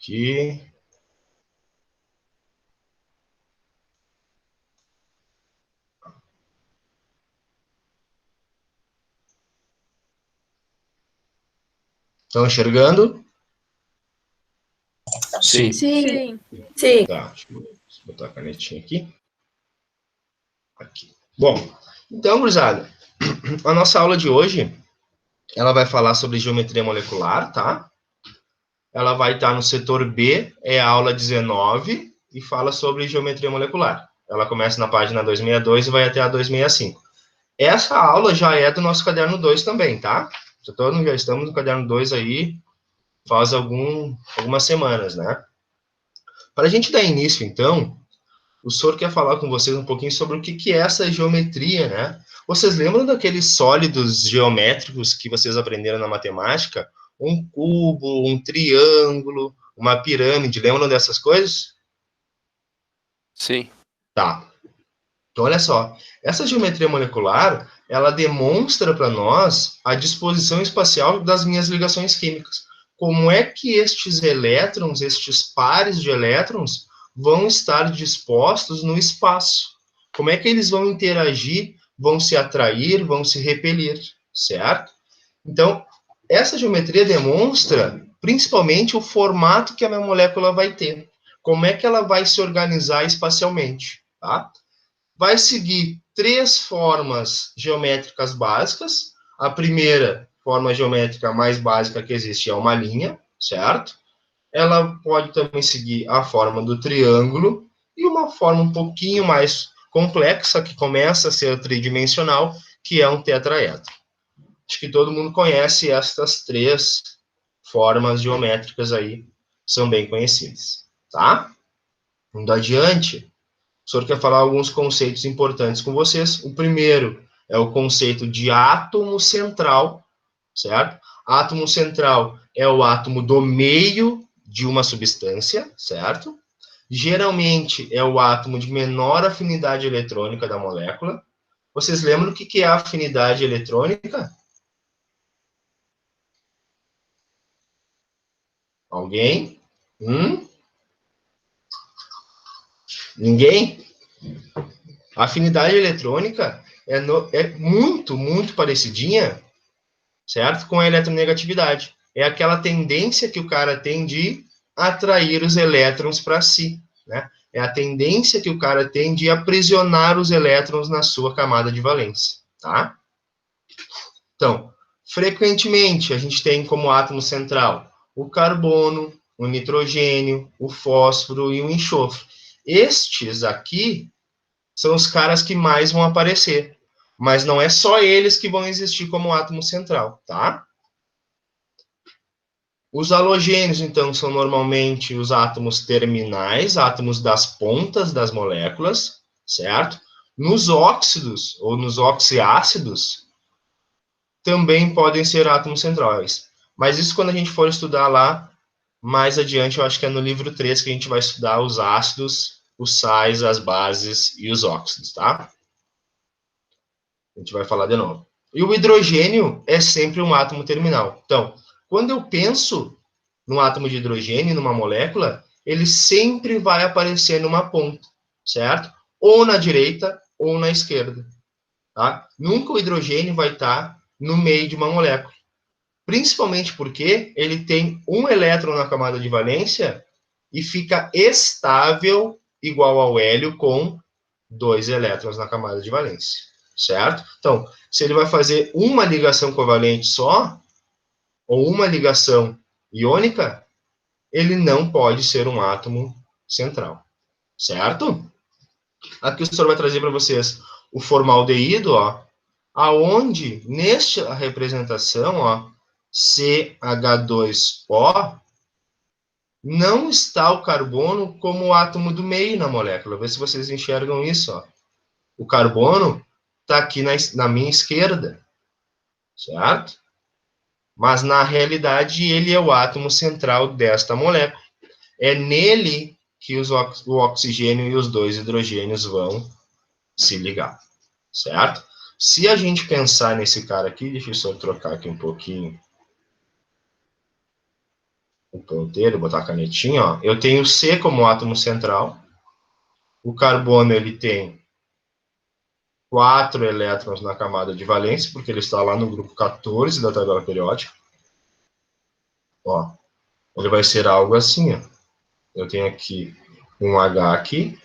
Aqui. Estão enxergando? Sim. Sim. Sim. Tá, deixa eu botar a canetinha aqui. Aqui. Bom, então, gurizada, a nossa aula de hoje, ela vai falar sobre geometria molecular, tá? Ela vai estar no setor B, é a aula 19, e fala sobre geometria molecular. Ela começa na página 262 e vai até a 265. Essa aula já é do nosso caderno 2 também, tá? Já estamos no caderno 2 aí, faz algumas semanas, né? Para a gente dar início, então, o senhor quer falar com vocês um pouquinho sobre o que é essa geometria, né? Vocês lembram daqueles sólidos geométricos que vocês aprenderam na matemática? Um cubo, um triângulo, uma pirâmide, lembram dessas coisas? Sim. Tá. Então, olha só, essa geometria molecular, ela demonstra para nós a disposição espacial das minhas ligações químicas. Como é que estes elétrons, estes pares de elétrons, vão estar dispostos no espaço? Como é que eles vão interagir, vão se atrair, vão se repelir, certo? Então, essa geometria demonstra, principalmente, o formato que a minha molécula vai ter. Como é que ela vai se organizar espacialmente, tá? Vai seguir três formas geométricas básicas. A primeira forma geométrica mais básica que existe é uma linha, certo? Ela pode também seguir a forma do triângulo e uma forma um pouquinho mais complexa, que começa a ser tridimensional, que é um tetraedro. Acho que todo mundo conhece estas três formas geométricas aí, são bem conhecidas, tá? Indo adiante, o senhor quer falar alguns conceitos importantes com vocês. O primeiro é o conceito de átomo central, certo? Átomo central é o átomo do meio de uma substância, certo? Geralmente é o átomo de menor afinidade eletrônica da molécula. Vocês lembram o que é a afinidade eletrônica? Alguém? Ninguém? A afinidade eletrônica é muito, muito parecidinha, certo? Com a eletronegatividade. É aquela tendência que o cara tem de atrair os elétrons para si, né? É a tendência que o cara tem de aprisionar os elétrons na sua camada de valência, tá? Então, frequentemente, a gente tem como átomo central o carbono, o nitrogênio, o fósforo e o enxofre. Estes aqui são os caras que mais vão aparecer, mas não é só eles que vão existir como átomo central, tá? Os halogênios, então, são normalmente os átomos terminais, átomos das pontas das moléculas, certo? Nos óxidos, ou nos oxiácidos, também podem ser átomos centrais. Mas isso quando a gente for estudar lá, mais adiante, eu acho que é no livro 3 que a gente vai estudar os ácidos, os sais, as bases e os óxidos, tá? A gente vai falar de novo. E o hidrogênio é sempre um átomo terminal. Então, quando eu penso num átomo de hidrogênio, numa molécula, ele sempre vai aparecer numa ponta, certo? Ou na direita ou na esquerda, tá? Nunca o hidrogênio vai estar no meio de uma molécula. Principalmente porque ele tem um elétron na camada de valência e fica estável igual ao hélio com 2 elétrons na camada de valência, certo? Então, se ele vai fazer uma ligação covalente só, ou uma ligação iônica, ele não pode ser um átomo central, certo? Aqui o senhor vai trazer para vocês o formaldeído, ó, aonde, nesta representação, ó, CH2O, não está o carbono como o átomo do meio na molécula. Vê se vocês enxergam isso, ó. O carbono está aqui na minha esquerda, certo? Mas, na realidade, ele é o átomo central desta molécula. É nele que o oxigênio e os 2 hidrogênios vão se ligar, certo? Se a gente pensar nesse cara aqui, deixa eu só trocar aqui um pouquinho. o ponteiro, botar a canetinha, ó. Eu tenho C como átomo central. O carbono, ele tem 4 elétrons na camada de valência, porque ele está lá no grupo 14 da tabela periódica. Ó, ele vai ser algo assim, ó. Eu tenho aqui um H aqui,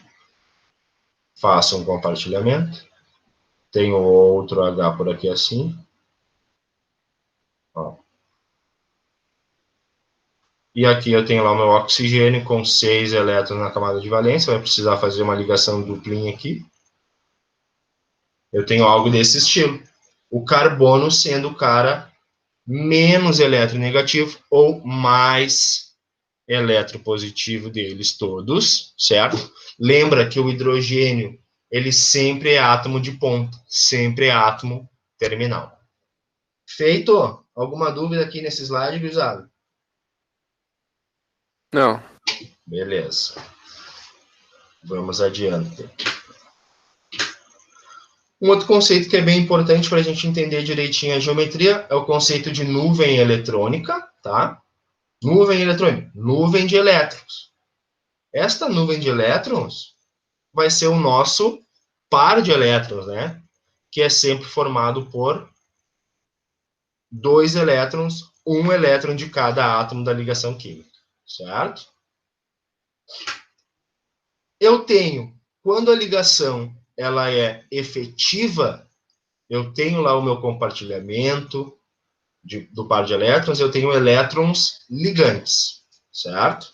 faço um compartilhamento. Tenho outro H por aqui assim. Ó. E aqui eu tenho lá o meu oxigênio com 6 elétrons na camada de valência. Vai precisar fazer uma ligação duplinha aqui. Eu tenho algo desse estilo. O carbono sendo o cara menos eletronegativo ou mais eletropositivo deles todos, certo? Lembra que o hidrogênio, ele sempre é átomo de ponta, sempre é átomo terminal. Feito? Alguma dúvida aqui nesse slide, gurizada? Não. Beleza. Vamos adiante. Um outro conceito que é bem importante para a gente entender direitinho a geometria é o conceito de nuvem eletrônica, tá? Nuvem eletrônica, nuvem de elétrons. Esta nuvem de elétrons vai ser o nosso par de elétrons, né? Que é sempre formado por 2 elétrons, um elétron de cada átomo da ligação química, certo? Eu tenho, quando a ligação ela é efetiva, eu tenho lá o meu compartilhamento do par de elétrons, eu tenho elétrons ligantes, certo?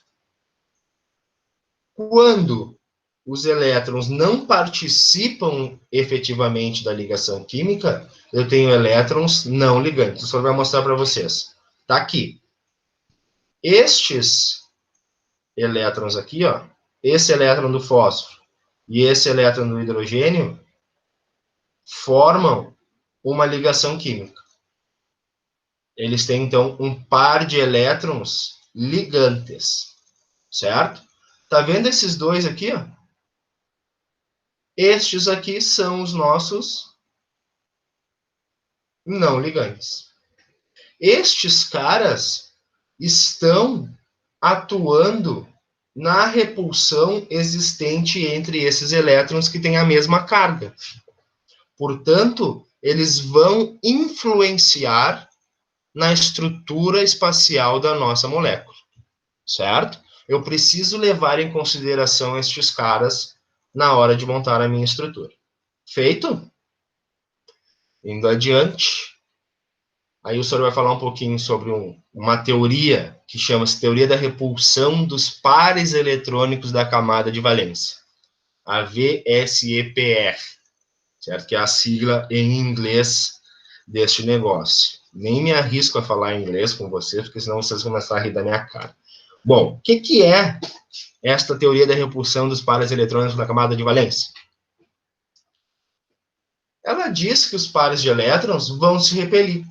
Quando os elétrons não participam efetivamente da ligação química, eu tenho elétrons não ligantes. O senhor vai mostrar para vocês. Tá aqui. Estes elétrons aqui, ó, esse elétron do fósforo e esse elétron do hidrogênio formam uma ligação química. Eles têm, então, um par de elétrons ligantes, certo? Tá vendo esses dois aqui, ó? Estes aqui são os nossos não ligantes. Estes caras estão atuando na repulsão existente entre esses elétrons que têm a mesma carga. Portanto, eles vão influenciar na estrutura espacial da nossa molécula, certo? Eu preciso levar em consideração estes caras na hora de montar a minha estrutura. Feito? Indo adiante. Aí o senhor vai falar um pouquinho sobre uma teoria que chama-se teoria da repulsão dos pares eletrônicos da camada de valência. A VSEPR, certo? Que é a sigla em inglês deste negócio. Nem me arrisco a falar inglês com vocês, porque senão vocês vão começar a rir da minha cara. Bom, o que é esta teoria da repulsão dos pares eletrônicos da camada de valência? Ela diz que os pares de elétrons vão se repelir,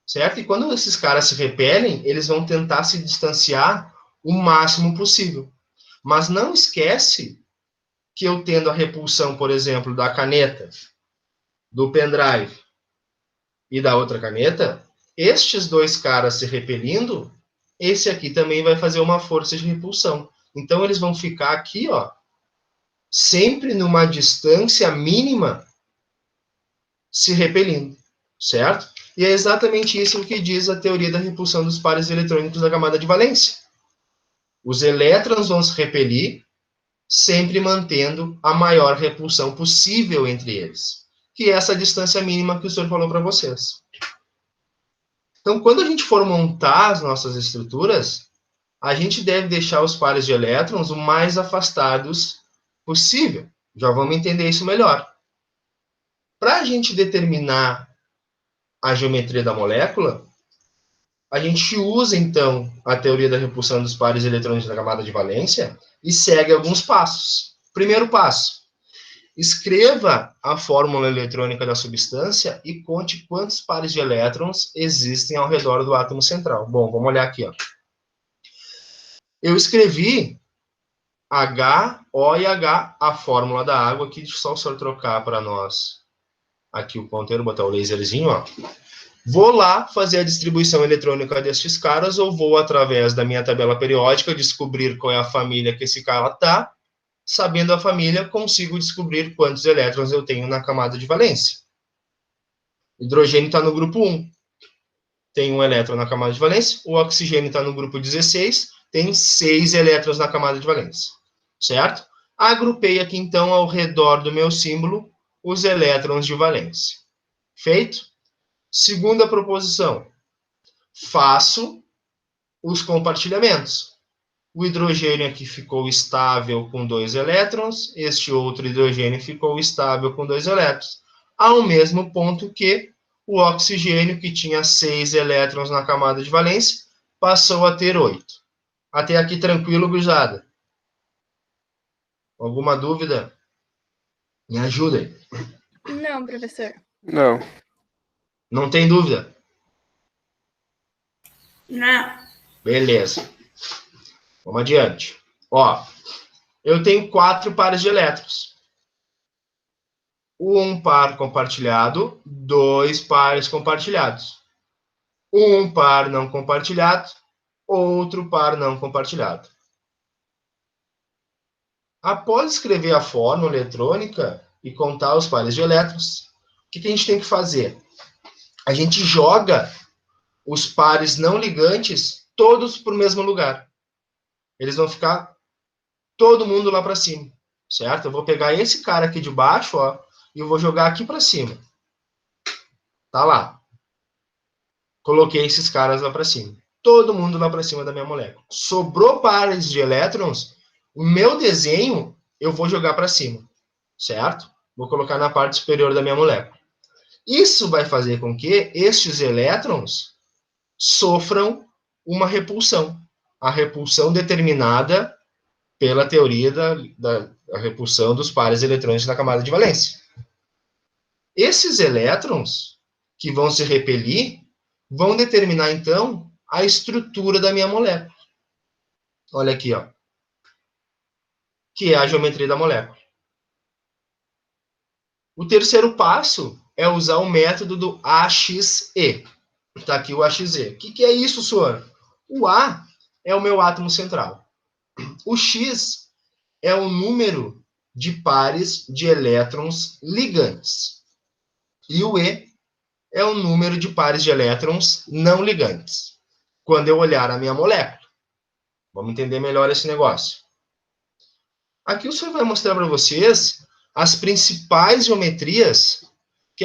certo? E quando esses caras se repelem, eles vão tentar se distanciar o máximo possível. Mas não esquece que eu tendo a repulsão, por exemplo, da caneta, do pendrive e da outra caneta, estes dois caras se repelindo, esse aqui também vai fazer uma força de repulsão. Então, eles vão ficar aqui, ó, sempre numa distância mínima se repelindo, certo? E é exatamente isso que diz a teoria da repulsão dos pares eletrônicos da camada de valência. Os elétrons vão se repelir, sempre mantendo a maior repulsão possível entre eles, que é essa distância mínima que o senhor falou para vocês. Então, quando a gente for montar as nossas estruturas, a gente deve deixar os pares de elétrons o mais afastados possível. Já vamos entender isso melhor. Para a gente determinar a geometria da molécula, a gente usa, então, a teoria da repulsão dos pares eletrônicos da camada de valência e segue alguns passos. Primeiro passo, escreva a fórmula eletrônica da substância e conte quantos pares de elétrons existem ao redor do átomo central. Bom, vamos olhar aqui, ó. Eu escrevi H, O e H, a fórmula da água, aqui, deixa só o senhor trocar para nós aqui o ponteiro, botar o laserzinho, ó. Vou lá fazer a distribuição eletrônica destes caras, ou vou, através da minha tabela periódica, descobrir qual é a família que esse cara está. Sabendo a família, consigo descobrir quantos elétrons eu tenho na camada de valência. O hidrogênio está no grupo 1. Tem um elétron na camada de valência. O oxigênio está no grupo 16. Tem 6 elétrons na camada de valência. Certo? Agrupei aqui, então, ao redor do meu símbolo, os elétrons de valência. Feito? Segunda proposição. Faço os compartilhamentos. O hidrogênio aqui ficou estável com 2 elétrons, este outro hidrogênio ficou estável com 2 elétrons, ao mesmo ponto que o oxigênio, que tinha 6 elétrons na camada de valência, passou a ter 8. Até aqui tranquilo, gurizada? Alguma dúvida? Me ajudem. Não, professor. Não. Não tem dúvida? Não. Beleza. Vamos adiante. Ó, eu tenho 4 pares de elétrons. Um par compartilhado, 2 pares compartilhados. Um par não compartilhado, outro par não compartilhado. Após escrever a fórmula eletrônica e contar os pares de elétrons, o que a gente tem que fazer? A gente joga os pares não ligantes todos para o mesmo lugar. Eles vão ficar todo mundo lá para cima, certo? Eu vou pegar esse cara aqui de baixo, ó, e eu vou jogar aqui para cima. Tá lá. Coloquei esses caras lá para cima. Todo mundo lá para cima da minha molécula. Sobrou pares de elétrons, o meu desenho eu vou jogar para cima, certo? Vou colocar na parte superior da minha molécula. Isso vai fazer com que estes elétrons sofram uma repulsão. A repulsão determinada pela teoria da repulsão dos pares eletrônicos na camada de valência. Esses elétrons que vão se repelir vão determinar, então, a estrutura da minha molécula. Olha aqui, ó. Que é a geometria da molécula. O terceiro passo é usar o método do AXE. Está aqui o AXE. O que é isso, senhor? O A é o meu átomo central. O X é o número de pares de elétrons ligantes. E o E é o número de pares de elétrons não ligantes. Quando eu olhar a minha molécula. Vamos entender melhor esse negócio. Aqui o senhor vai mostrar para vocês as principais geometrias que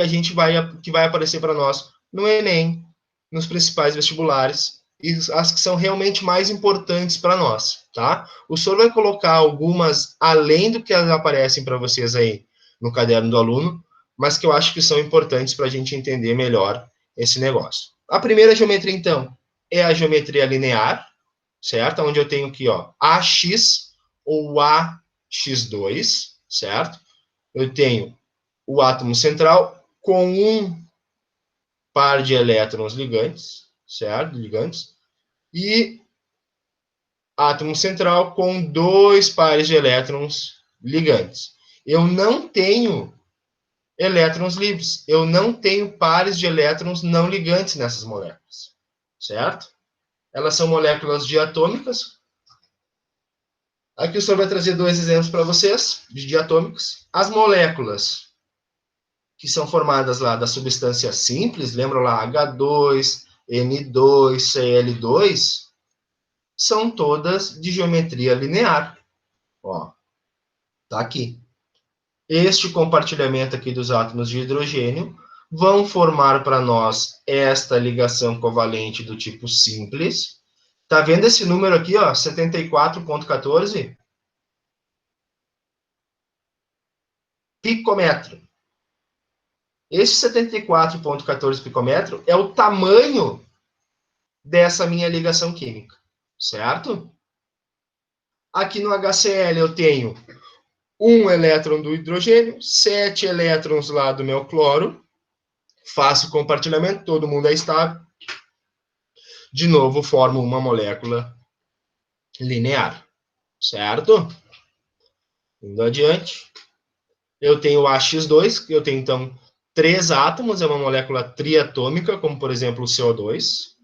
que vai aparecer para nós no Enem, nos principais vestibulares, e as que são realmente mais importantes para nós, tá? O senhor vai colocar algumas além do que elas aparecem para vocês aí no caderno do aluno, mas que eu acho que são importantes para a gente entender melhor esse negócio. A primeira geometria, então, é a geometria linear, certo? Onde eu tenho aqui, ó, AX ou AX2, certo? Eu tenho o átomo central com um par de elétrons ligantes, certo? Ligantes. E átomo central com 2 pares de elétrons ligantes. Eu não tenho elétrons livres. Eu não tenho pares de elétrons não ligantes nessas moléculas, certo? Elas são moléculas diatômicas. Aqui o senhor vai trazer 2 exemplos para vocês de diatômicos. As moléculas que são formadas lá da substância simples, lembram lá H2, N2, Cl2, são todas de geometria linear. Ó, tá aqui. Este compartilhamento aqui dos átomos de hidrogênio vão formar para nós esta ligação covalente do tipo simples. Tá vendo esse número aqui, ó, 74,14? Picômetro. Esse 74,14 picômetro é o tamanho dessa minha ligação química, certo? Aqui no HCl eu tenho 1 elétron do hidrogênio, 7 elétrons lá do meu cloro, faço compartilhamento, todo mundo é estável. De novo, formo uma molécula linear, certo? Indo adiante, eu tenho o AX2, eu tenho então 3 átomos, é uma molécula triatômica, como, por exemplo, o CO2.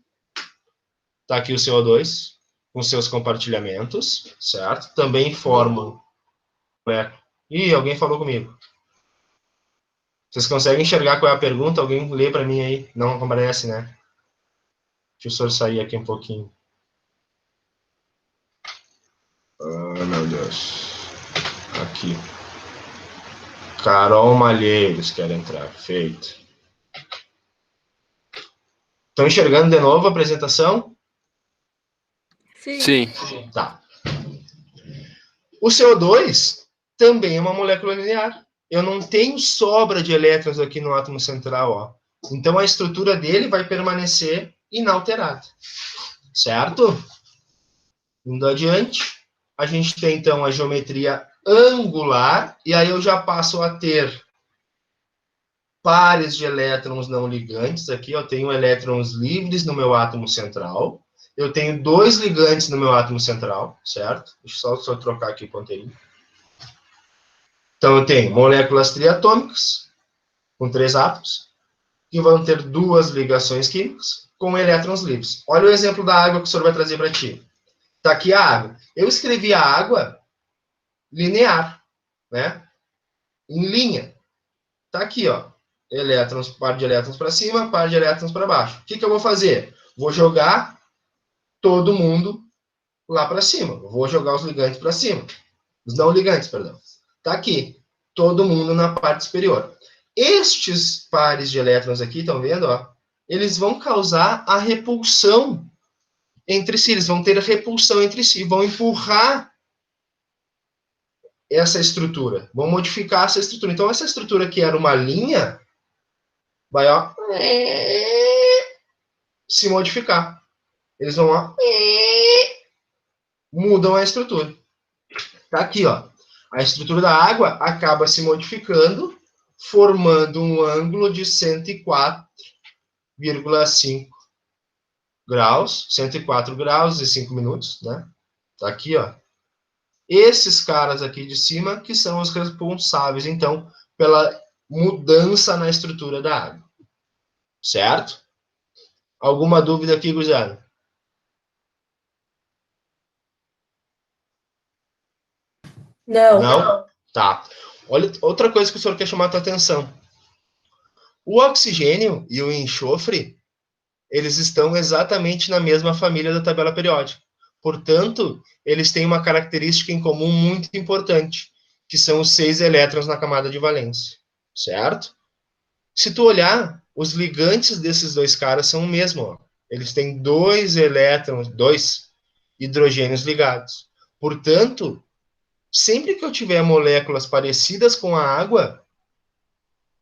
Está aqui o CO2, com seus compartilhamentos, certo? Também formam... Ih, alguém falou comigo. Vocês conseguem enxergar qual é a pergunta? Alguém lê para mim aí? Não aparece, né? Deixa eu só sair aqui um pouquinho. Ah, meu Deus. Aqui. Carol Malheiros quer entrar. Feito. Estão enxergando de novo a apresentação? Sim. Tá. O CO2 também é uma molécula linear. Eu não tenho sobra de elétrons aqui no átomo central, ó. Então a estrutura dele vai permanecer inalterada. Certo? Indo adiante, a gente tem então a geometria angular, e aí eu já passo a ter pares de elétrons não ligantes. Aqui eu tenho elétrons livres no meu átomo central. Eu tenho 2 ligantes no meu átomo central, certo? Deixa eu só trocar aqui o ponteirinho. Então eu tenho moléculas triatômicas, com 3 átomos, que vão ter 2 ligações químicas com elétrons livres. Olha o exemplo da água que o senhor vai trazer para ti. Está aqui a água. Eu escrevi a água linear, né? Em linha. Está aqui, ó. Elétrons, par de elétrons para cima, par de elétrons para baixo. O que eu vou fazer? Vou jogar todo mundo lá para cima. Vou jogar os ligantes para cima. Os não ligantes, perdão. Está aqui. Todo mundo na parte superior. Estes pares de elétrons aqui, estão vendo? Ó, eles vão causar a repulsão entre si. Eles vão ter repulsão entre si. Vão empurrar essa estrutura. Vão modificar essa estrutura. Então, essa estrutura que era uma linha vai, ó, se modificar. Eles vão, ó, mudam a estrutura. Tá aqui, ó. A estrutura da água acaba se modificando, formando um ângulo de 104,5 graus, 104 graus e 5 minutos, né? Tá aqui, ó. Esses caras aqui de cima que são os responsáveis, então, pela mudança na estrutura da água. Certo? Alguma dúvida aqui, gurizada? Não? Tá. Olha, outra coisa que o senhor quer chamar a tua atenção. O oxigênio e o enxofre, eles estão exatamente na mesma família da tabela periódica. Portanto, eles têm uma característica em comum muito importante, que são os 6 elétrons na camada de valência. Certo? Se tu olhar, os ligantes desses 2 caras são o mesmo. Ó. Eles têm 2 elétrons, 2 hidrogênios ligados. Portanto, sempre que eu tiver moléculas parecidas com a água,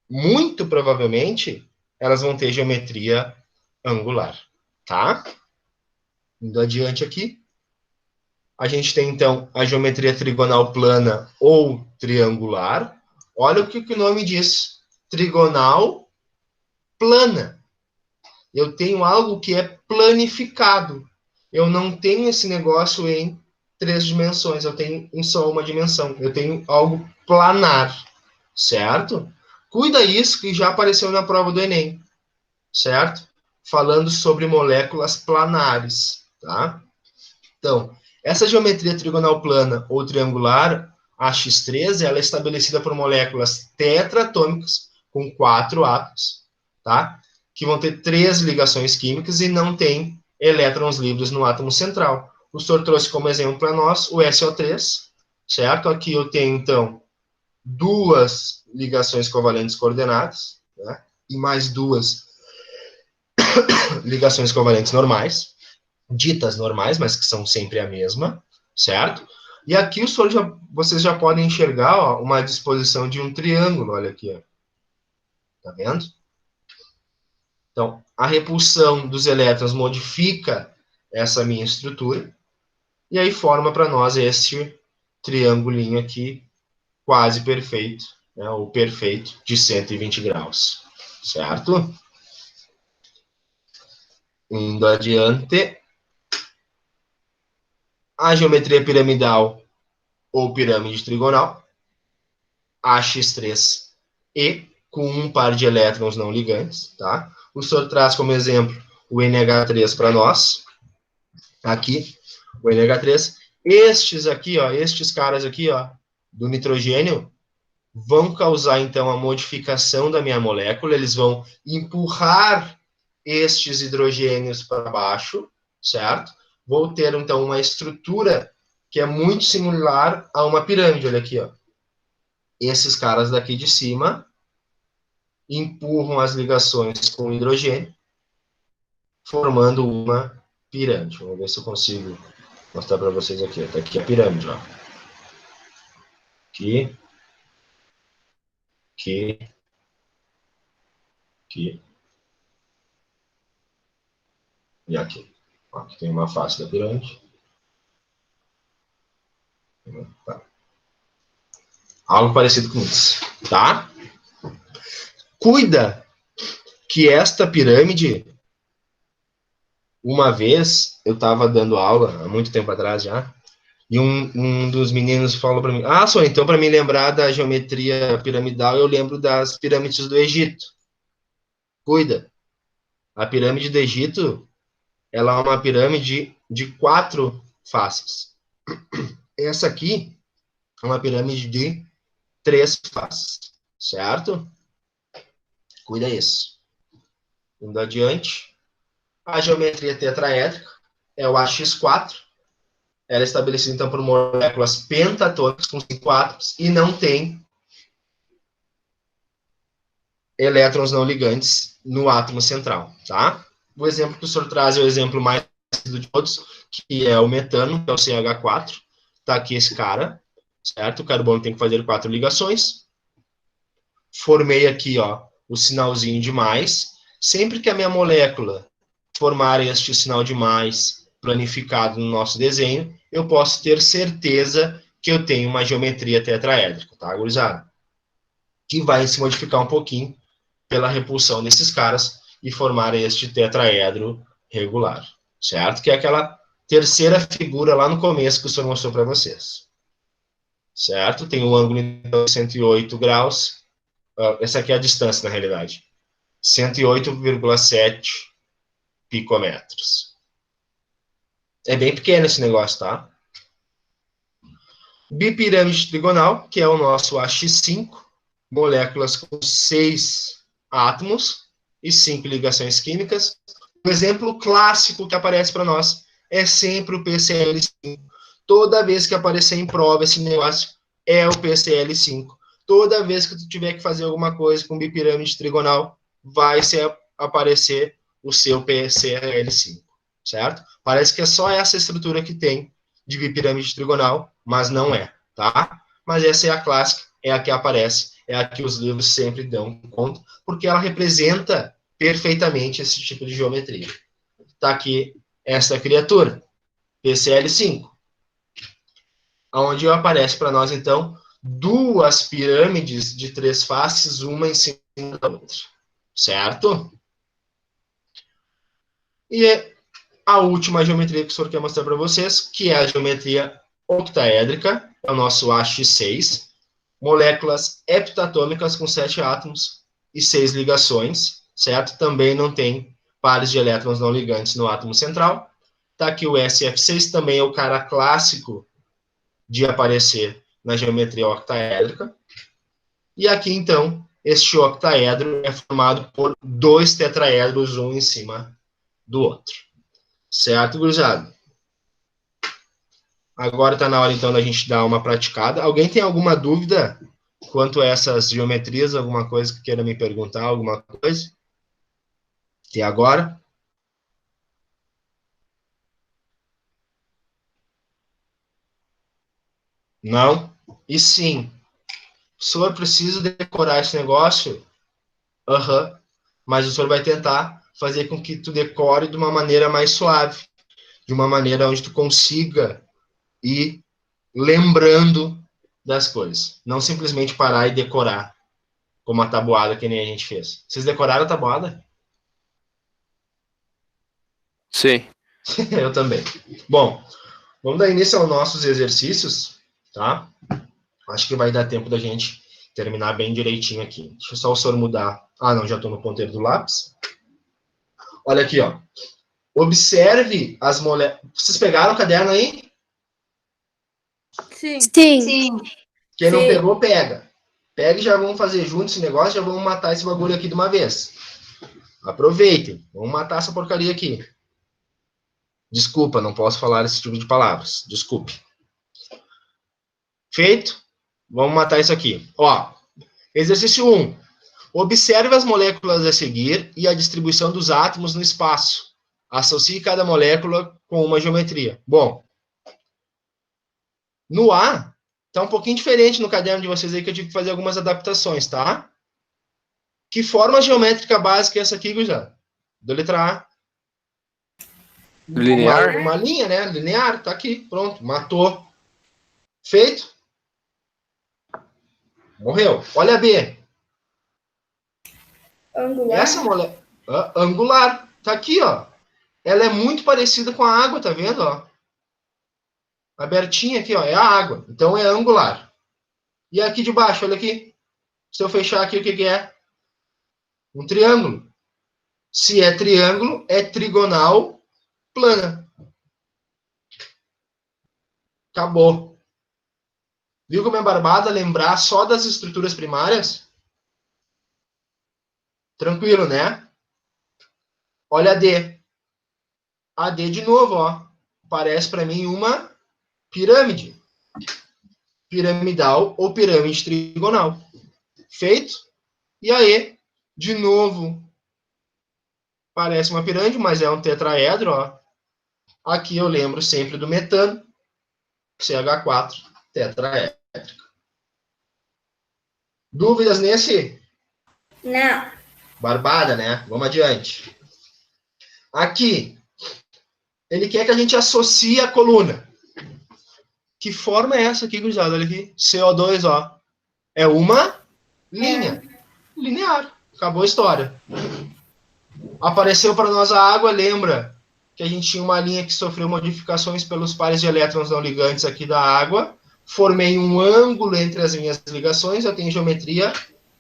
muito provavelmente, elas vão ter geometria angular, tá? Indo adiante aqui. A gente tem, então, a geometria trigonal plana ou triangular. Olha o que o nome diz. Trigonal plana. Eu tenho algo que é planificado. Eu não tenho esse negócio em 3 dimensões. Eu tenho em só uma dimensão. Eu tenho algo planar. Certo? Cuida isso que já apareceu na prova do Enem. Certo? Falando sobre moléculas planares, tá? Então, essa geometria trigonal plana ou triangular, a X13, ela é estabelecida por moléculas tetratômicas com 4 átomos, tá? Que vão ter 3 ligações químicas e não tem elétrons livres no átomo central. O senhor trouxe como exemplo para nós o SO3, certo? Aqui eu tenho, então, 2 ligações covalentes coordenadas, né? E mais 2 ligações covalentes normais, ditas normais, mas que são sempre a mesma, certo? E aqui vocês já podem enxergar, ó, uma disposição de um triângulo, olha aqui, ó. Tá vendo? Então, a repulsão dos elétrons modifica essa minha estrutura, e aí forma para nós este triângulinho aqui, quase perfeito, né, ou perfeito, de 120 graus, certo? Indo adiante, a geometria piramidal ou pirâmide trigonal, AX3E, com um par de elétrons não ligantes, tá? O senhor traz como exemplo o NH3 para nós. Aqui, o NH3. Estes aqui, ó, estes caras aqui, ó, do nitrogênio, vão causar, então, a modificação da minha molécula, eles vão empurrar estes hidrogênios para baixo, certo? Vou ter, então, uma estrutura que é muito similar a uma pirâmide, olha aqui, ó. Esses caras daqui de cima empurram as ligações com o hidrogênio, formando uma pirâmide. Vamos ver se eu consigo mostrar para vocês aqui. Está aqui a pirâmide, ó. Aqui. Aqui. Aqui. E aqui. Aqui tem uma face da pirâmide. Tá. Algo parecido com isso, tá? Cuida que esta pirâmide, uma vez, eu estava dando aula, há muito tempo atrás já, e um dos meninos falou para mim, Sônia, então para me lembrar da geometria piramidal, eu lembro das pirâmides do Egito. Cuida. A pirâmide do Egito, ela é uma pirâmide de 4 faces. Essa aqui é uma pirâmide de 3 faces, certo? Cuida isso. Indo adiante, a geometria tetraédrica é o AX4. Ela é estabelecida, então, por moléculas pentatônicas com 5 átomos e não tem elétrons não ligantes no átomo central, tá? O exemplo que o senhor traz é o exemplo mais conhecido de todos, que é o metano, que é o CH4. Tá aqui esse cara, certo? O carbono tem que fazer 4 ligações. Formei aqui, ó, o sinalzinho de mais. Sempre que a minha molécula formar este sinal de mais planificado no nosso desenho, eu posso ter certeza que eu tenho uma geometria tetraédrica, tá, gurizada? Que vai se modificar um pouquinho pela repulsão desses caras e formar este tetraedro regular, certo? Que é aquela terceira figura lá no começo que o senhor mostrou para vocês, certo? Tem um ângulo de 108 graus, essa aqui é a distância, na realidade, 108,7 picometros. É bem pequeno esse negócio, tá? Bipirâmide trigonal, que é o nosso AX5, moléculas com 6 átomos e 5 ligações químicas. O exemplo clássico que aparece para nós é sempre o PCl5. Toda vez que aparecer em prova esse negócio, é o PCl5. Toda vez que tu tiver que fazer alguma coisa com bipirâmide trigonal, vai aparecer o seu PCl5, certo? Parece que é só essa estrutura que tem de bipirâmide trigonal, mas não é, tá? Mas essa é a clássica, é a que aparece, é a que os livros sempre dão conta, porque ela representa perfeitamente esse tipo de geometria. Tá aqui essa criatura, PCl5, onde aparece para nós, então, 2 pirâmides de 3 faces, uma em cima da outra, certo? E a última geometria que o senhor quer mostrar para vocês, que é a geometria octaédrica, é o nosso AX6, moléculas heptatômicas com 7 átomos e 6 ligações, certo? Também não tem pares de elétrons não ligantes no átomo central. Tá aqui o SF6, também é o cara clássico de aparecer na geometria octaédrica. E aqui, então, este octaedro é formado por 2 tetraedros, um em cima do outro. Certo, gurizada? Agora está na hora, então, da gente dar uma praticada. Alguém tem alguma dúvida quanto a essas geometrias? Alguma coisa que queira me perguntar? Alguma coisa? E agora? Não? E sim. O senhor precisa decorar esse negócio? Aham. Mas o senhor vai tentar fazer com que tu decore de uma maneira mais suave. De uma maneira onde tu consiga ir lembrando das coisas. Não simplesmente parar e decorar, como a tabuada que nem a gente fez. Vocês decoraram a tabuada? Sim. Eu também. Bom, vamos dar início aos nossos exercícios, tá? Acho que vai dar tempo da gente terminar bem direitinho aqui. Deixa só o senhor mudar. Ah, não, já estou no ponteiro do lápis. Olha aqui, ó. Observe as moléculas. Vocês pegaram o caderno aí? Sim. Sim. Quem não Sim. pegou, pega. Pega e já vamos fazer junto esse negócio, já vamos matar esse bagulho aqui de uma vez. Aproveitem. Vamos matar essa porcaria aqui. Desculpa, não posso falar esse tipo de palavras. Desculpe. Feito? Vamos matar isso aqui. Ó, exercício 1. Observe as moléculas a seguir e a distribuição dos átomos no espaço. Associe cada molécula com uma geometria. Bom, no A, tá um pouquinho diferente no caderno de vocês aí, que eu tive que fazer algumas adaptações, tá? Que forma geométrica básica é essa aqui, gurizada? Da letra A. Linear? Uma linha, né? Linear, tá aqui, pronto, matou. Feito? Morreu. Olha a B. Angular. Essa molécula angular, tá aqui, ó. Ela é muito parecida com a água, tá vendo, ó? Abertinha aqui, ó, é a água. Então é angular. E aqui de baixo, olha aqui. Se eu fechar aqui, o que é? Um triângulo. Se é triângulo, é trigonal plana. Acabou. Viu como é barbada lembrar só das estruturas primárias? Tranquilo, né? Olha a D. A D de novo, ó. Parece para mim uma pirâmide. Piramidal ou pirâmide trigonal. Feito? E aí, de novo, parece uma pirâmide, mas é um tetraedro, ó. Aqui eu lembro sempre do metano, CH4, tetraédrico. Dúvidas nesse? Não. Barbada, né? Vamos adiante. Aqui, ele quer que a gente associe a coluna. Que forma é essa aqui, gurizada? Olha aqui. CO2, ó. É uma linha. Linear. Acabou a história. Apareceu para nós a água, lembra que a gente tinha uma linha que sofreu modificações pelos pares de elétrons não ligantes aqui da água. Formei um ângulo entre as minhas ligações, eu tenho geometria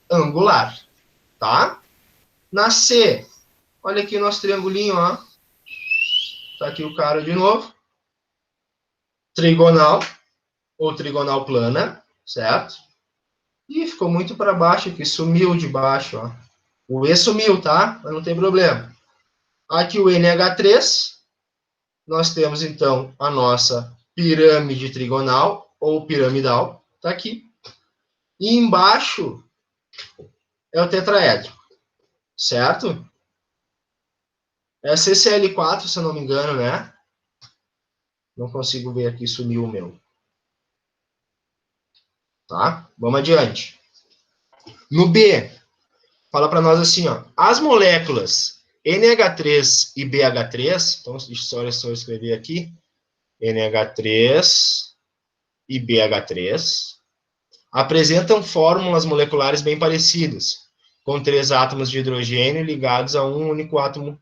angular. Tá? Na C, olha aqui o nosso triangulinho, ó. Tá aqui o cara de novo. Trigonal, ou trigonal plana, certo? E ficou muito para baixo aqui, sumiu de baixo, ó. O E sumiu, tá? Mas não tem problema. Aqui o NH3, nós temos então a nossa pirâmide trigonal, ou piramidal, tá aqui. E embaixo é o tetraédrico, certo? É CCl4, se eu não me engano, né? Não consigo ver aqui, sumiu o meu. Tá? Vamos adiante. No B, fala para nós assim, ó. As moléculas NH3 e BH3, então deixa eu só escrever aqui, NH3 e BH3, apresentam fórmulas moleculares bem parecidas, com 3 átomos de hidrogênio ligados a um único átomo,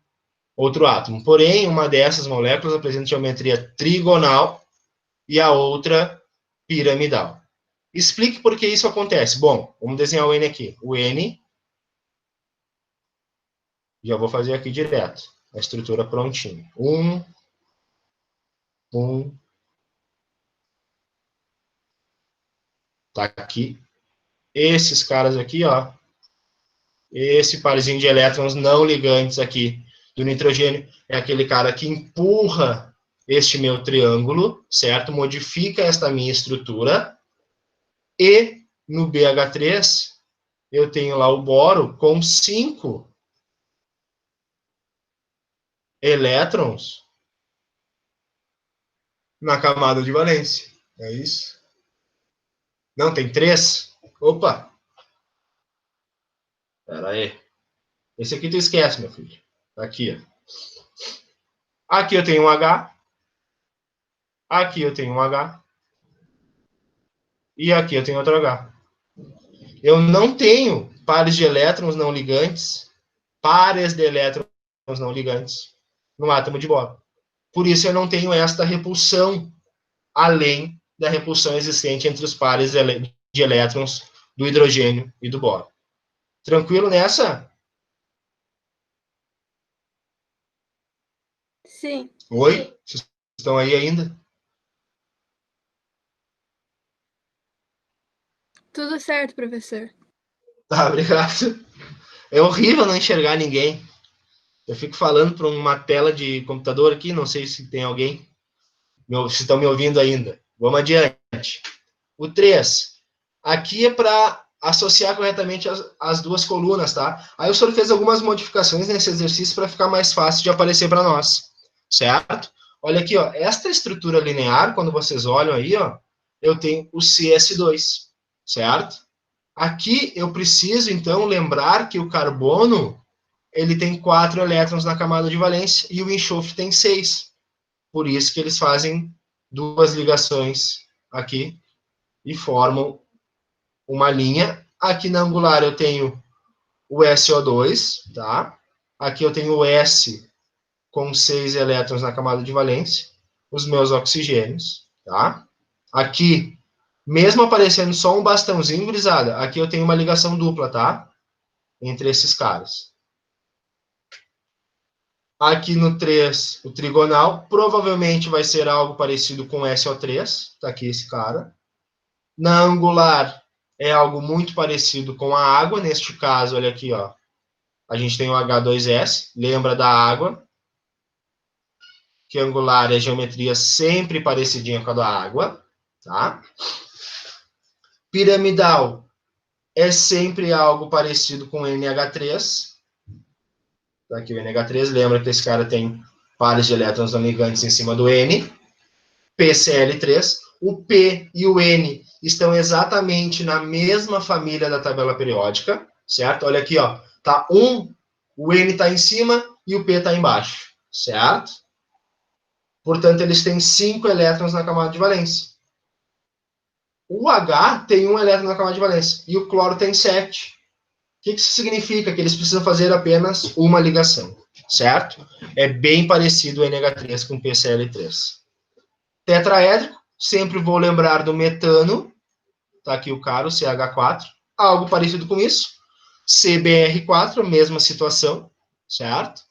outro átomo. Porém, uma dessas moléculas apresenta geometria trigonal e a outra piramidal. Explique por que isso acontece. Bom, vamos desenhar o N aqui. O N, já vou fazer aqui direto. A estrutura prontinha. Tá aqui. Esses caras aqui, ó. Esse parzinho de elétrons não ligantes aqui do nitrogênio é aquele cara que empurra este meu triângulo, certo? Modifica esta minha estrutura. E no BH3, eu tenho lá o boro com 5 elétrons na camada de valência. É isso? Não, tem 3? Opa! Pera aí. Esse aqui tu esquece, meu filho. Aqui, ó. Aqui eu tenho um H. Aqui eu tenho um H. E aqui eu tenho outro H. Eu não tenho pares de elétrons não ligantes, pares de elétrons não ligantes no átomo de boro. Por isso eu não tenho esta repulsão, além da repulsão existente entre os pares de elétrons do hidrogênio e do boro. Tranquilo nessa? Sim. Oi? Vocês estão aí ainda? Tudo certo, professor. Tá, obrigado. É horrível não enxergar ninguém. Eu fico falando para uma tela de computador aqui, não sei se tem alguém, se estão me ouvindo ainda. Vamos adiante. O 3. Aqui é para associar corretamente as duas colunas, tá? Aí o senhor fez algumas modificações nesse exercício para ficar mais fácil de aparecer para nós, certo? Olha aqui, ó, esta estrutura linear, quando vocês olham aí, ó, eu tenho o CS2, certo? Aqui eu preciso, então, lembrar que o carbono ele tem 4 elétrons na camada de valência e o enxofre tem 6. Por isso que eles fazem duas ligações aqui e formam uma linha. Aqui na angular eu tenho o SO2, tá? Aqui eu tenho o S com 6 elétrons na camada de valência, os meus oxigênios, tá? Aqui, mesmo aparecendo só um bastãozinho, gurizada, aqui eu tenho uma ligação dupla, tá? Entre esses caras. Aqui no 3, o trigonal, provavelmente vai ser algo parecido com SO3, tá aqui esse cara. Na angular, é algo muito parecido com a água, neste caso, olha aqui, ó, a gente tem o H2S, lembra da água, que angular é geometria sempre parecidinha com a da água, tá? Piramidal é sempre algo parecido com NH3, tá aqui o NH3, lembra que esse cara tem pares de elétrons não ligantes em cima do N, PCl3, o P e o N estão exatamente na mesma família da tabela periódica, certo? Olha aqui, ó, tá o N está em cima e o P está embaixo, certo? Portanto, eles têm 5 elétrons na camada de valência. O H tem 1 elétron na camada de valência e o cloro tem 7. O que isso significa? Que eles precisam fazer apenas uma ligação, certo? É bem parecido o NH3 com o PCl3. Tetraédrico, sempre vou lembrar do metano, tá aqui o cara, o CH4, algo parecido com isso. CBr4, mesma situação, certo?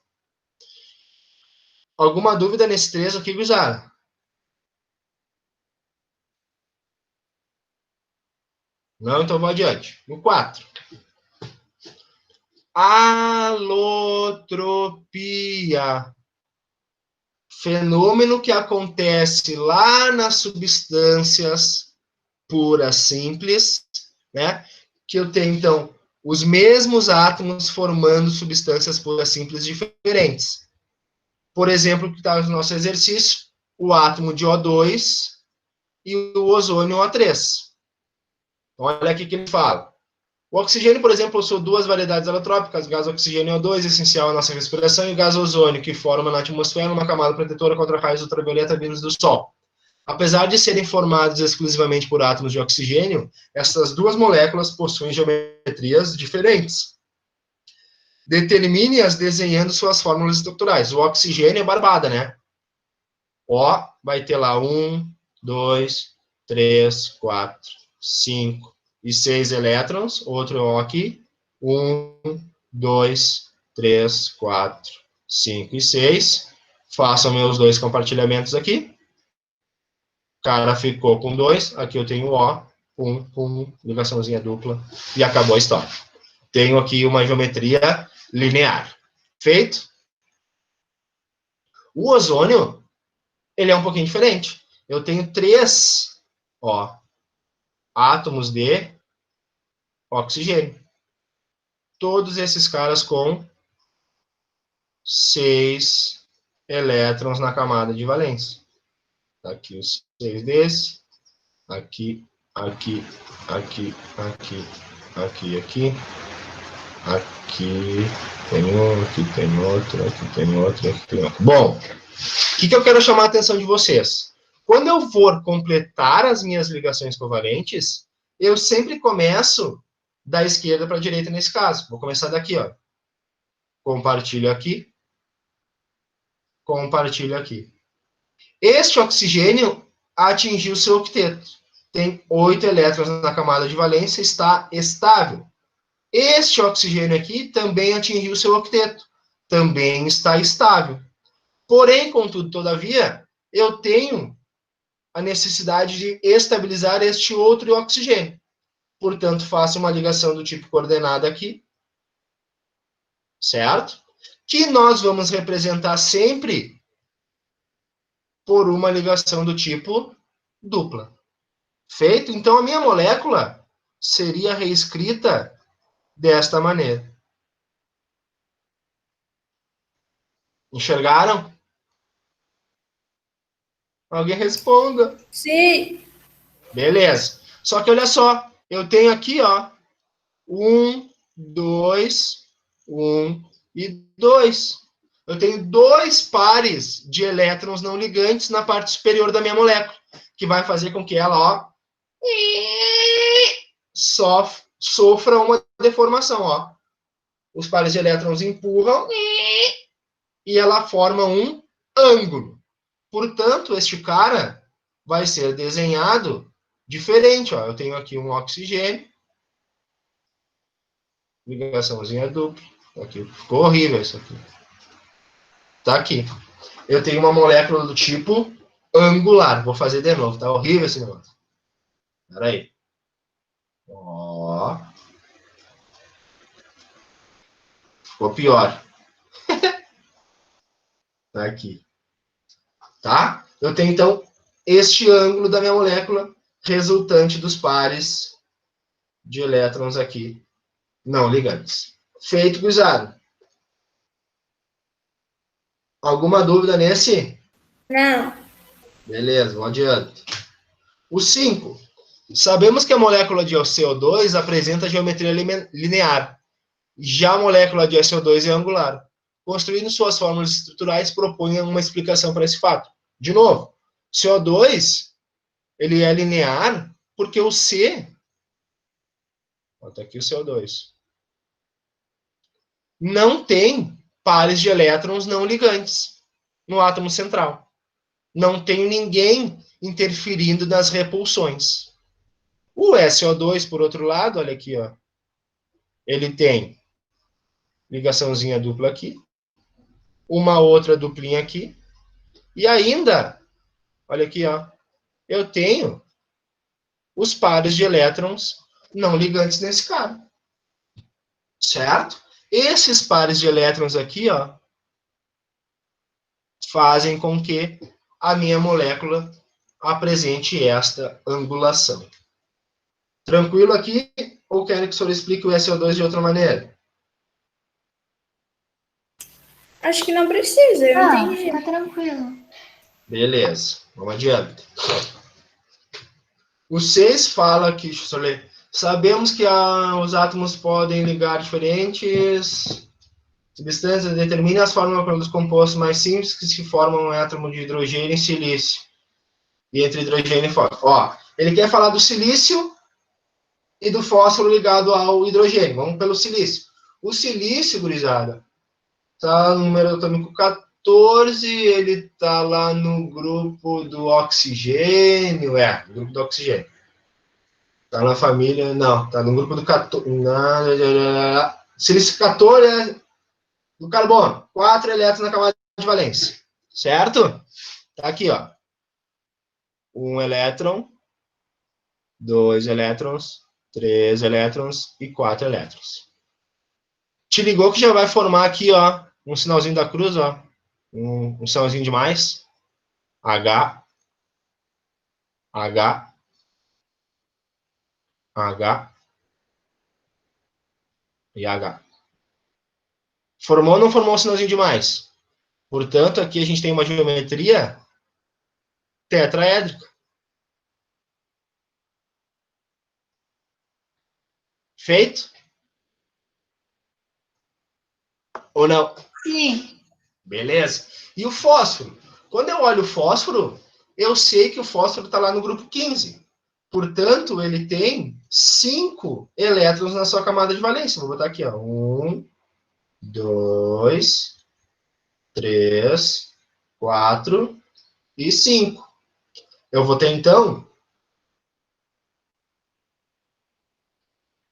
Alguma dúvida nesse 3 aqui, gurizada? Não, então vou adiante. O 4. Alotropia. Fenômeno que acontece lá nas substâncias puras simples, né? Que eu tenho, então, os mesmos átomos formando substâncias puras simples diferentes. Por exemplo, que está no nosso exercício, o átomo de O2 e o ozônio O3. Olha aqui que ele fala. O oxigênio, por exemplo, possui duas variedades alotrópicas, gás oxigênio O2, essencial à nossa respiração, e gás ozônio, que forma na atmosfera uma camada protetora contra raios ultravioleta vindos do Sol. Apesar de serem formados exclusivamente por átomos de oxigênio, essas duas moléculas possuem geometrias diferentes. Determine-as desenhando suas fórmulas estruturais. O oxigênio é barbada, né? O vai ter lá 1, 2, 3, 4, 5 e 6 elétrons. Outro O aqui. 1, 2, 3, 4, 5 e 6. Façam meus dois compartilhamentos aqui. O cara ficou com 2. Aqui eu tenho O. Ligaçãozinha dupla. E acabou a história. Tenho aqui uma geometria linear. Feito? O ozônio, ele é um pouquinho diferente. Eu tenho 3, ó, átomos de oxigênio. Todos esses caras com 6 elétrons na camada de valência. Aqui os 6 desse. Aqui, aqui, aqui, aqui, aqui, aqui. Aqui tem um, aqui tem outro, aqui tem outro, aqui tem outro. Bom, o que eu quero chamar a atenção de vocês? Quando eu for completar as minhas ligações covalentes, eu sempre começo da esquerda para a direita nesse caso. Vou começar daqui, ó. Compartilho aqui. Compartilho aqui. Este oxigênio atingiu seu octeto. tem 8 elétrons na camada de valência, está estável. Este oxigênio aqui também atingiu seu octeto, também está estável. Porém, contudo, todavia, eu tenho a necessidade de estabilizar este outro oxigênio. Portanto, faço uma ligação do tipo coordenada aqui, certo? Que nós vamos representar sempre por uma ligação do tipo dupla. Feito? Então, a minha molécula seria reescrita desta maneira. Enxergaram? Alguém responda. Sim. Beleza. Só que olha só, eu tenho aqui, ó, 1, 2, 1 e 2. Eu tenho 2 pares de elétrons não ligantes na parte superior da minha molécula, que vai fazer com que ela, ó, sofra uma deformação, ó. Os pares de elétrons empurram e ela forma um ângulo. Portanto, este cara vai ser desenhado diferente, ó. Eu tenho aqui um oxigênio, ligaçãozinha dupla. Aqui, ficou horrível isso aqui. Tá aqui. Eu tenho uma molécula do tipo angular. Vou fazer de novo, tá horrível esse negócio. Espera aí. Ó. Ficou pior. Tá aqui. Tá? Eu tenho, então, este ângulo da minha molécula resultante dos pares de elétrons aqui não ligantes. Feito, gurizada. Alguma dúvida nesse? Não. Beleza, vamos adiante. O 5. Sabemos que a molécula de CO2 apresenta geometria linear. Já a molécula de SO2 é angular. Construindo suas fórmulas estruturais, propunha uma explicação para esse fato. De novo, CO2 ele é linear porque o C... Bota aqui o CO2. Não tem pares de elétrons não ligantes no átomo central. Não tem ninguém interferindo nas repulsões. O SO2, por outro lado, olha aqui, ó, ele tem ligaçãozinha dupla aqui, uma outra duplinha aqui, e ainda, olha aqui, ó, eu tenho os pares de elétrons não ligantes nesse cara. Certo? Esses pares de elétrons aqui, ó, fazem com que a minha molécula apresente esta angulação. Tranquilo aqui? Ou querem que o senhor explique o SO2 de outra maneira? Acho que não precisa, eu entendi. Tá tranquilo. Beleza, vamos adiante. O 6 fala aqui, deixa eu só ler. Sabemos que os átomos podem ligar diferentes substâncias, determine as fórmulas dos compostos mais simples que se formam um átomo de hidrogênio e silício. E entre hidrogênio e fósforo. Ó, ele quer falar do silício e do fósforo ligado ao hidrogênio. Vamos pelo silício. O silício, gurizada, tá no número atômico 14, ele tá lá no grupo do oxigênio, no grupo do oxigênio. Tá na família, não, tá no grupo do 14, silício 14 é do carbono, 4 elétrons na camada de valência, certo? Tá aqui, ó. 1 elétron, 2 elétrons, 3 elétrons e 4 elétrons. Te ligou que já vai formar aqui, ó, um sinalzinho da cruz, ó, um sinalzinho de mais, H, H, H e H. Formou ou não formou um sinalzinho de mais? Portanto, aqui a gente tem uma geometria tetraédrica. Feito? Ou não? Sim. Beleza? E o fósforo? Quando eu olho o fósforo, eu sei que o fósforo está lá no grupo 15. Portanto, ele tem 5 elétrons na sua camada de valência. Vou botar aqui, ó. 1, 2, 3, 4 e 5. Eu vou ter, então,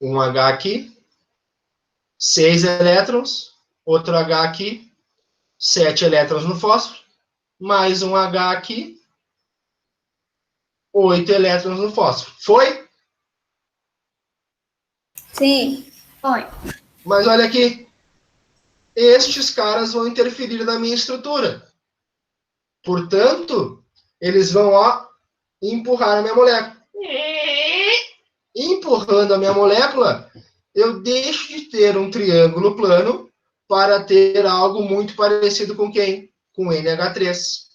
Um H aqui, 6 elétrons, outro H aqui, 7 elétrons no fósforo, mais um H aqui, 8 elétrons no fósforo. Foi? Sim. Foi. Mas olha aqui, estes caras vão interferir na minha estrutura. Portanto, eles vão, ó, empurrar a minha molécula. Empurrando a minha molécula, eu deixo de ter um triângulo plano para ter algo muito parecido com quem? Com NH3.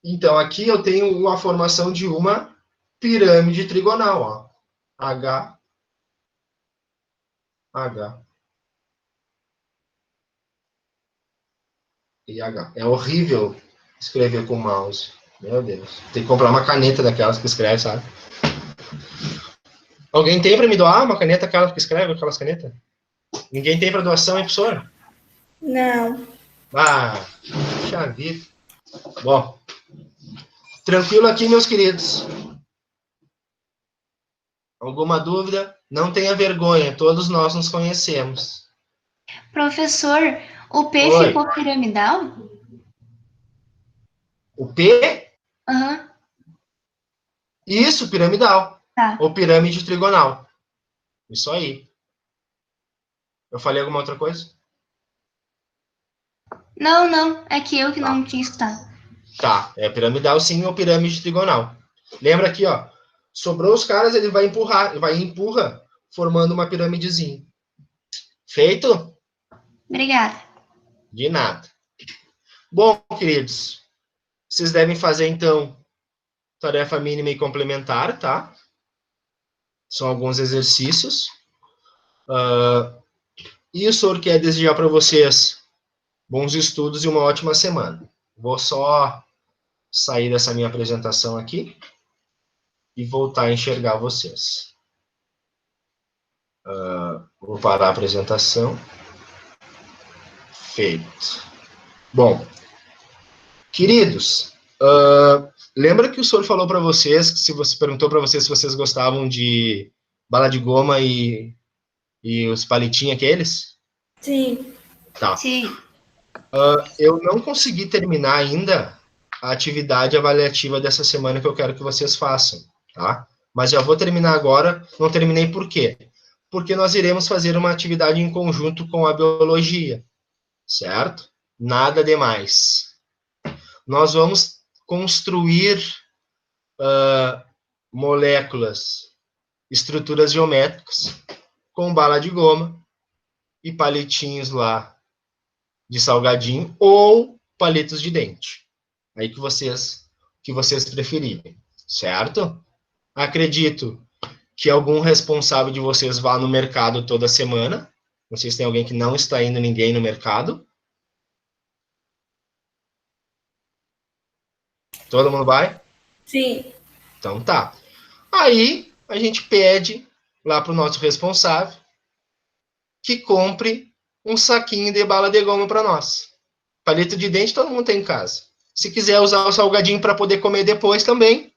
Então, aqui eu tenho a formação de uma pirâmide trigonal, ó. H, H e H. É horrível escrever com mouse. Meu Deus. Tem que comprar uma caneta daquelas que escreve, sabe? Alguém tem para me doar uma caneta aquela que escreve, aquelas canetas? Ninguém tem para doação, hein, professor? Não. Ah, puxa vida. Bom, tranquilo aqui, meus queridos. Alguma dúvida? Não tenha vergonha, todos nós nos conhecemos. Professor, o P Oi. ficou piramidal? O P, Aham, isso, piramidal. tá. Ou pirâmide trigonal. Isso aí. Eu falei alguma outra coisa? Não, é que eu que Tá. não tinha escutado. Tá, é piramidal sim ou pirâmide trigonal. Lembra aqui, ó. Sobrou os caras, ele vai empurrar, vai e empurra, formando uma piramidezinha. Feito? Obrigada. De nada. Bom, queridos, vocês devem fazer, então, tarefa mínima e complementar, tá? São alguns exercícios. E o senhor quer desejar para vocês bons estudos e uma ótima semana. Vou só sair dessa minha apresentação aqui e voltar a enxergar vocês. Vou parar a apresentação. Feito. Bom, queridos, lembra que o senhor falou para vocês, que se você perguntou para vocês se vocês gostavam de bala de goma e os palitinhos aqueles? Sim. Tá. Sim. Eu não consegui terminar ainda a atividade avaliativa dessa semana que eu quero que vocês façam, tá? Mas já vou terminar agora. Não terminei por quê? Porque nós iremos fazer uma atividade em conjunto com a biologia, certo? Nada demais. Nós vamos construir moléculas, estruturas geométricas com bala de goma e palitinhos lá de salgadinho ou palitos de dente. Aí que vocês preferirem, certo? Acredito que algum responsável de vocês vá no mercado toda semana. Não sei se tem alguém que não está indo ninguém no mercado. Todo mundo vai? Sim. Então tá. Aí a gente pede lá para o nosso responsável que compre um saquinho de bala de goma para nós. Palito de dente todo mundo tem em casa. Se quiser usar o salgadinho para poder comer depois também,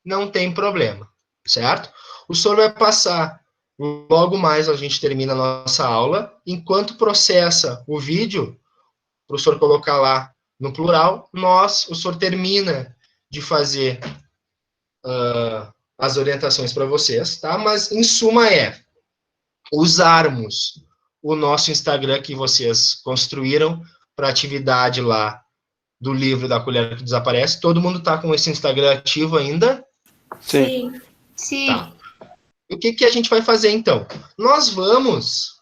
não tem problema, certo? O senhor vai passar, logo mais a gente termina a nossa aula, enquanto processa o vídeo, para o senhor colocar lá no plural, o senhor termina de fazer as orientações para vocês, tá? Mas, em suma, usarmos o nosso Instagram que vocês construíram para atividade lá do livro da Colher que Desaparece. Todo mundo está com esse Instagram ativo ainda? Sim. Sim. Tá. O que a gente vai fazer, então? Nós vamos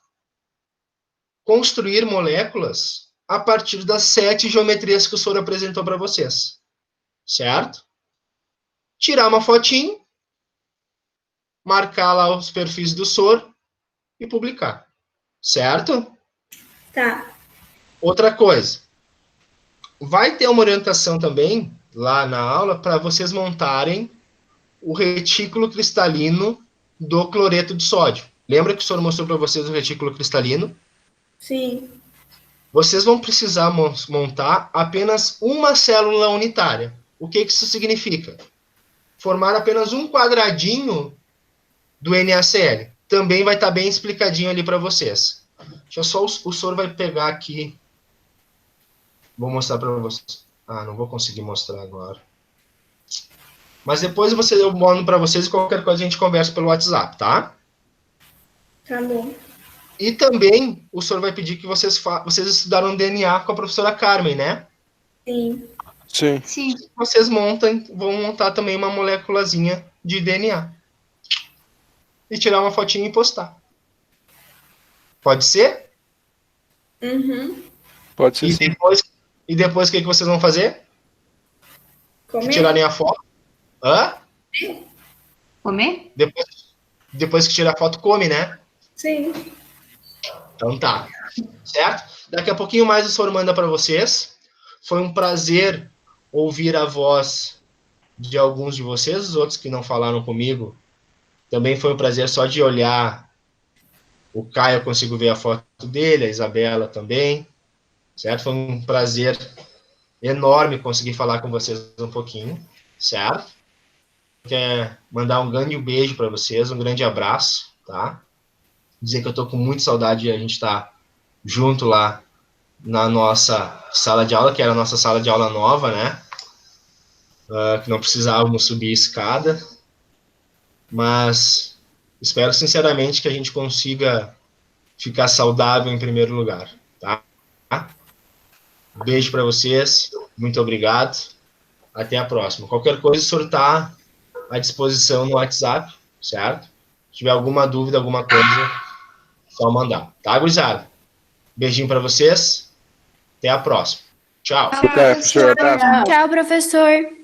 construir moléculas a partir das 7 geometrias que o senhor apresentou para vocês. Certo? Tirar uma fotinho, marcar lá os perfis do senhor e publicar. Certo? Tá. Outra coisa. Vai ter uma orientação também, lá na aula, para vocês montarem o retículo cristalino do cloreto de sódio. Lembra que o senhor mostrou para vocês o retículo cristalino? Sim. Vocês vão precisar montar apenas uma célula unitária. O que isso significa? Formar apenas um quadradinho do NaCl. Também vai estar bem explicadinho ali para vocês. Deixa eu só, o senhor vai pegar aqui. Vou mostrar para vocês. Ah, não vou conseguir mostrar agora. Mas depois eu mando para vocês e qualquer coisa a gente conversa pelo WhatsApp, tá? Tá bom. E também o senhor vai pedir que vocês estudaram DNA com a professora Carmen, né? Sim. Sim. Sim. Vocês vão montar também uma moléculazinha de DNA. E tirar uma fotinha e postar. Pode ser? Uhum. Pode ser sim. E depois o que vocês vão fazer? Que Comer? tirarem a foto? Hã? Comer? Depois que tirar a foto, come, né? Sim. Então tá. Certo? Daqui a pouquinho mais o senhor manda para vocês. Foi um prazer ouvir a voz de alguns de vocês, os outros que não falaram comigo. Também foi um prazer só de olhar. O Caio, eu consigo ver a foto dele, a Isabela também. Certo? Foi um prazer enorme conseguir falar com vocês um pouquinho. Certo? Quero mandar um grande beijo para vocês, um grande abraço, tá? Dizer que eu tô com muita saudade de a gente estar junto lá na nossa sala de aula, que era a nossa sala de aula nova, né? Que não precisávamos subir escada. Mas espero sinceramente que a gente consiga ficar saudável em primeiro lugar, tá? Beijo para vocês, muito obrigado. Até a próxima. Qualquer coisa, o senhor está à disposição no WhatsApp, certo? Se tiver alguma dúvida, alguma coisa, só mandar. Tá, gurizada? Beijinho para vocês. Até a próxima. Tchau. Até, professor. Abraço. Tchau, professor.